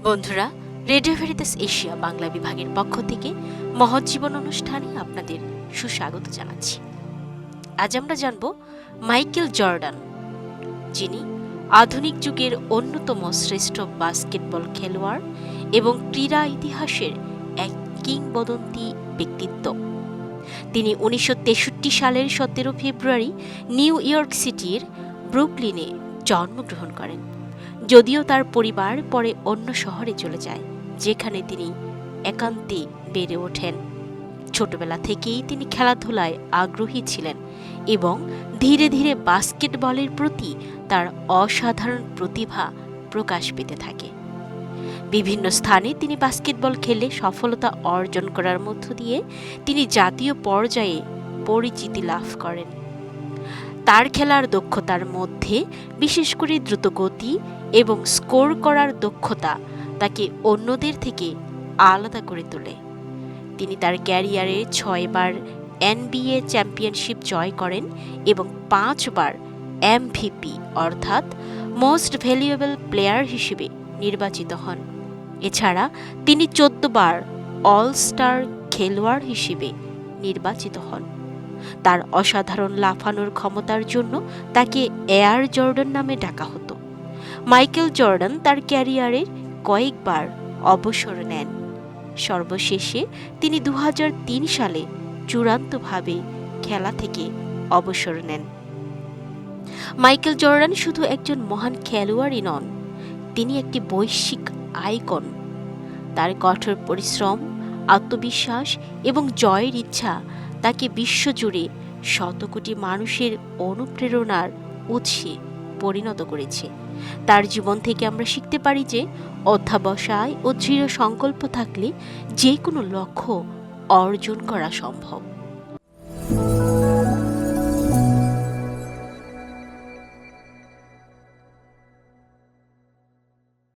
বন্ধুরা, radio Veritas Asia Bangla বিভাগের পক্ষ থেকে মহৎ জীবন অনুষ্ঠানে আপনাদের সুস্বাগত জানাচ্ছি। আজ আমরা জানব মাইকেল জর্ডান, যিনি আধুনিক যুগের অন্যতম শ্রেষ্ঠ বাস্কেটবল খেলোয়াড় এবং ক্রীড়া ইতিহাসের এক কিংবদন্তি ব্যক্তিত্ব। তিনি 1963 সালের 17 ফেব্রুয়ারি নিউ ইয়র্ক সিটির ব্রুকলিনে জন্মগ্রহণ করেন। যদিও তার পরিবার পরে অন্য শহরে চলে যায়, যেখানে তিনি একান্তে বেড়ে ওঠেন। ছোটবেলা থেকেই তিনি খেলাধুলায় আগ্রহী ছিলেন এবং ধীরে ধীরে বাস্কেটবলের প্রতি তার অসাধারণ প্রতিভা প্রকাশ পেতে থাকে। বিভিন্ন স্থানে তিনি বাস্কেটবল খেলে সফলতা অর্জন করার মধ্য দিয়ে তিনি জাতীয় পর্যায়ে পরিচিতি লাভ করেন। তার খেলার দক্ষতার মধ্যে বিশেষ করে দ্রুতগতি এবং স্কোর করার দক্ষতা তাকে অন্যদের থেকে আলাদা করে তোলে। তিনি তার ক্যারিয়ারে 6 বার NBA চ্যাম্পিয়নশিপ জয় করেন এবং 5 বার MVP অর্থাৎ মোস্ট ভ্যালুয়েবল প্লেয়ার হিসেবে নির্বাচিত হন। এছাড়া তিনি 14 বার অল স্টার খেলোয়াড় হিসেবে নির্বাচিত হন। তার অসাধারণ লাফানোর ক্ষমতার জন্য তাকে এয়ার জর্ডান নামে ডাকা হতো। মাইকেল জর্ডান তার ক্যারিয়ারের কয়েকবার অবসর নেন। সর্বশেষে তিনি 2003 সালে চূড়ান্তভাবে খেলা থেকে অবসর নেন। মাইকেল জর্ডান শুধু একজন মহান খেলোয়াড়ই নন, তিনি একটি বৈশ্বিক আইকন। তার কঠোর পরিশ্রম, আত্মবিশ্বাস এবং জয়ের ইচ্ছা তাকে বিশ্বজুড়ে শত কোটি মানুষের অনুপ্রেরণার উৎসে পরিণত করেছে। তার জীবন থেকে আমরা শিখতে পারি যে অধ্যাবসায় ও দৃঢ় সংকল্প থাকলে যে কোনো লক্ষ্য অর্জন করা সম্ভব।